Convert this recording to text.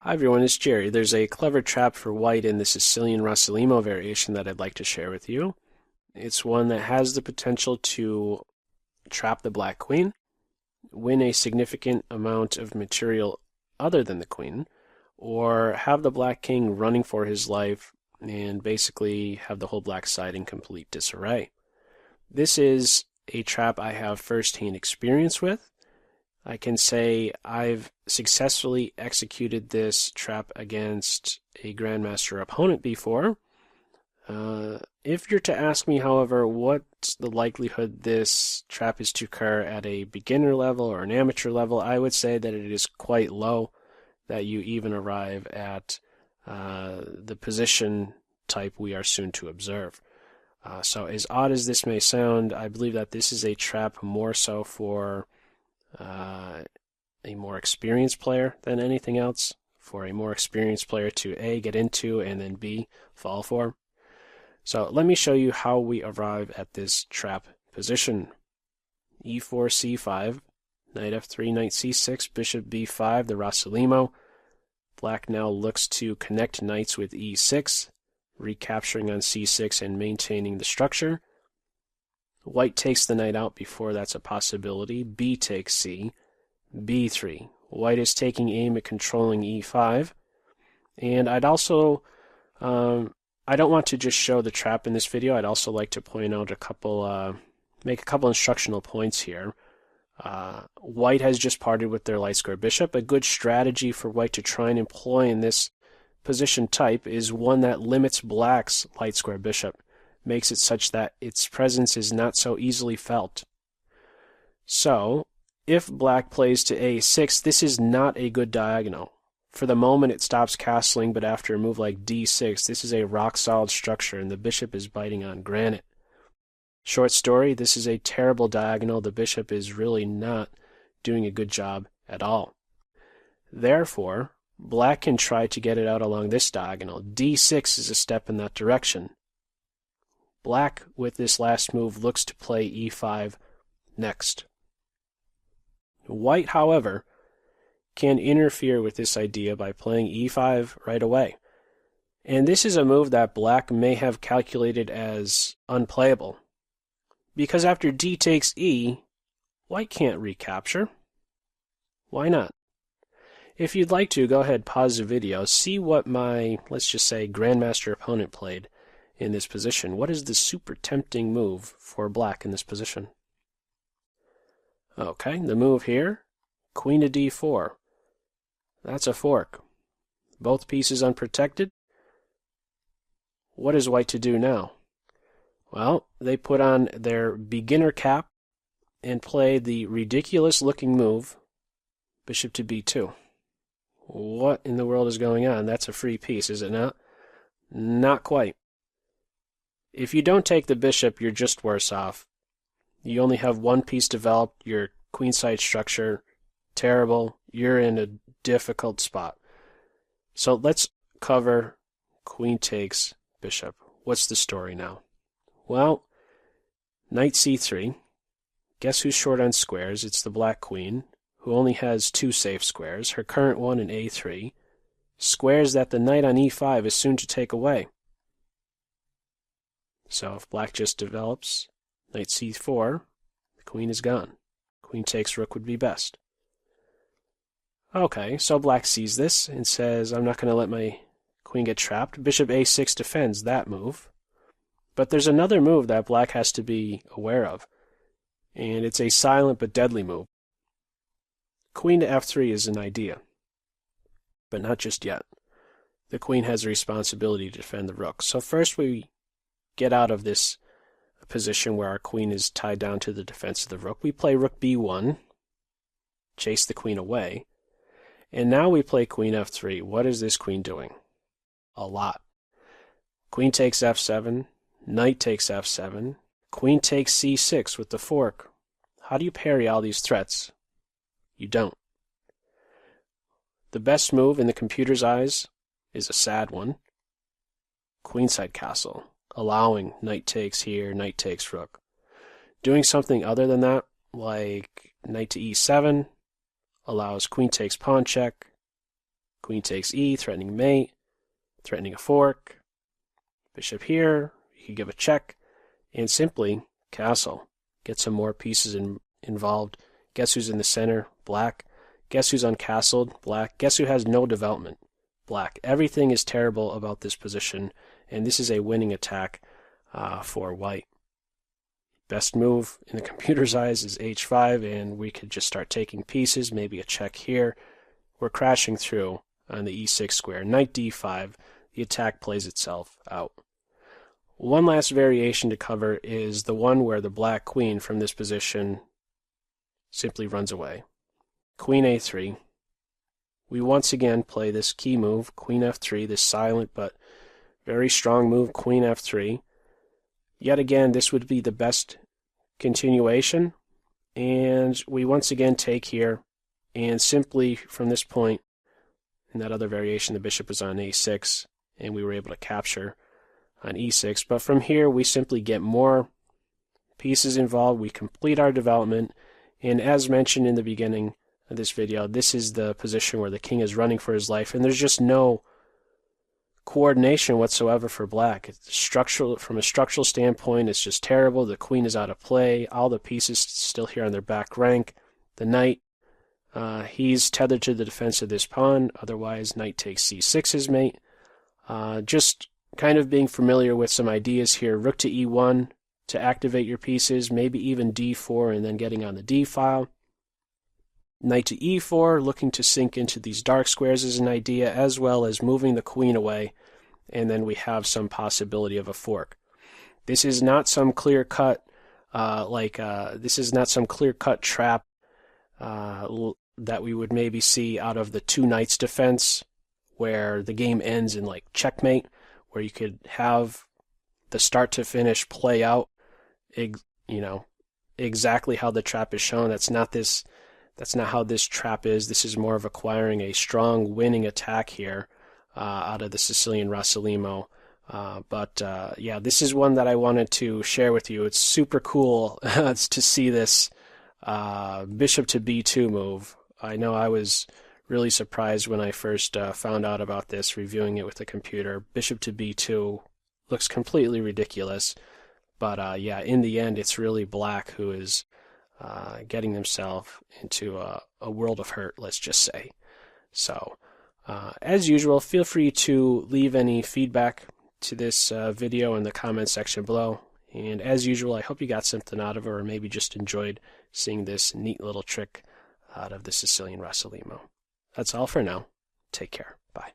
Hi everyone, it's Jerry. There's a clever trap for white in the Sicilian Rossolimo variation that I'd like to share with you. It's one that has the potential to trap the black queen, win a significant amount of material other than the queen, or have the black king running for his life and basically have the whole black side in complete disarray. This is a trap I have first-hand experience with. I can say I've successfully executed this trap against a grandmaster opponent before. If you're to ask me, however, what's the likelihood this trap is to occur at a beginner level or an amateur level, I would say that it is quite low that you even arrive at the position type we are soon to observe. So as odd as this may sound, I believe that this is a trap more so for a more experienced player than anything else, for a more experienced player to A, get into, and then B, fall for. So let me show you how we arrive at this trap position. e4, c5, knight f3, knight c6, bishop b5, the Rossolimo. Black now looks to connect knights with e6, recapturing on c6 and maintaining the structure. White takes the knight out before that's a possibility. B takes c. b3. White is taking aim at controlling e5. And I'd also, I don't want to just show the trap in this video. I'd also like to point out make a couple instructional points here. White has just parted with their light square bishop. A good strategy for white to try and employ in this position type is one that limits black's light square bishop, makes it such that its presence is not so easily felt. So, if black plays to a6, this is not a good diagonal. For the moment it stops castling, but after a move like d6, this is a rock-solid structure and the bishop is biting on granite. Short story, this is a terrible diagonal. The bishop is really not doing a good job at all. Therefore, black can try to get it out along this diagonal. d6 is a step in that direction. Black, with this last move, looks to play e5 next. White, however, can interfere with this idea by playing e5 right away. And this is a move that black may have calculated as unplayable, because after d takes e, white can't recapture. Why not? If you'd like to, go ahead, pause the video, see what my, let's just say, grandmaster opponent played in this position. What is the super tempting move for black in this position? Okay, the move here, queen to d4. That's a fork. Both pieces unprotected. What is white to do now? Well, they put on their beginner cap and play the ridiculous looking move, bishop to b2. What in the world is going on? That's a free piece, is it not? Not quite. If you don't take the bishop, you're just worse off. You only have one piece developed, your queenside structure, terrible, you're in a difficult spot. So let's cover queen takes bishop. What's the story now? Well, knight c3. Guess who's short on squares? It's the black queen, who only has two safe squares, her current one in a3, squares that the knight on e5 is soon to take away. So if black just develops knight c4, the queen is gone. Queen takes rook would be best. Okay, so black sees this and says, I'm not going to let my queen get trapped. Bishop a6 defends that move. But there's another move that black has to be aware of, and it's a silent but deadly move. Queen to f3 is an idea, but not just yet. The queen has a responsibility to defend the rook. So first we get out of this position where our queen is tied down to the defense of the rook. We play rook b1, chase the queen away, and now we play queen f3. What is this queen doing? A lot. Queen takes f7, knight takes f7, queen takes c6 with the fork. How do you parry all these threats? You don't. The best move in the computer's eyes is a sad one. Queenside castle, allowing knight takes here, knight takes rook. Doing something other than that, like knight to e7, allows queen takes pawn check, Queen takes e, threatening mate, threatening a fork. Bishop here, you could give a check, and simply castle. Get some more pieces involved. Guess who's in the center? Black. Guess who's uncastled? Black. Guess who has no development? Black. Everything is terrible about this position, and this is a winning attack for white. Best move in the computer's eyes is h5, and we could just start taking pieces, maybe a check here. We're crashing through on the e6 square. Knight d5, the attack plays itself out. One last variation to cover is the one where the black queen from this position simply runs away. Queen a3. We once again play this key move, queen f3, this silent but very strong move, queen f3. Yet again, this would be the best continuation, and we once again take here, and simply from this point, in that other variation, the bishop was on a6, and we were able to capture on e6, but from here we simply get more pieces involved, we complete our development, and as mentioned in the beginning of this video, this is the position where the king is running for his life, and there's just no coordination whatsoever for black. From a structural standpoint, it's just terrible. The queen is out of play, all the pieces still here on their back rank. The knight, he's tethered to the defense of this pawn, otherwise knight takes c6 his mate. Just kind of being familiar with some ideas here. Rook to e1 to activate your pieces, maybe even d4 and then getting on the d file. Knight to e4, looking to sink into these dark squares is an idea, as well as moving the queen away, and then we have some possibility of a fork. This is not some clear-cut trap that we would maybe see out of the two knights defense, where the game ends in like checkmate, where you could have the start to finish play out, exactly how the trap is shown. That's not how this trap is. This is more of acquiring a strong winning attack here out of the Sicilian Rossolimo. Yeah, this is one that I wanted to share with you. It's super cool to see this bishop to b2 move. I know I was really surprised when I first found out about this, reviewing it with the computer. Bishop to b2 looks completely ridiculous, but yeah, in the end, it's really black who is getting themselves into a world of hurt, let's just say. So, as usual, feel free to leave any feedback to this video in the comment section below. And as usual, I hope you got something out of it, or maybe just enjoyed seeing this neat little trick out of the Sicilian Rossolimo. That's all for now. Take care. Bye.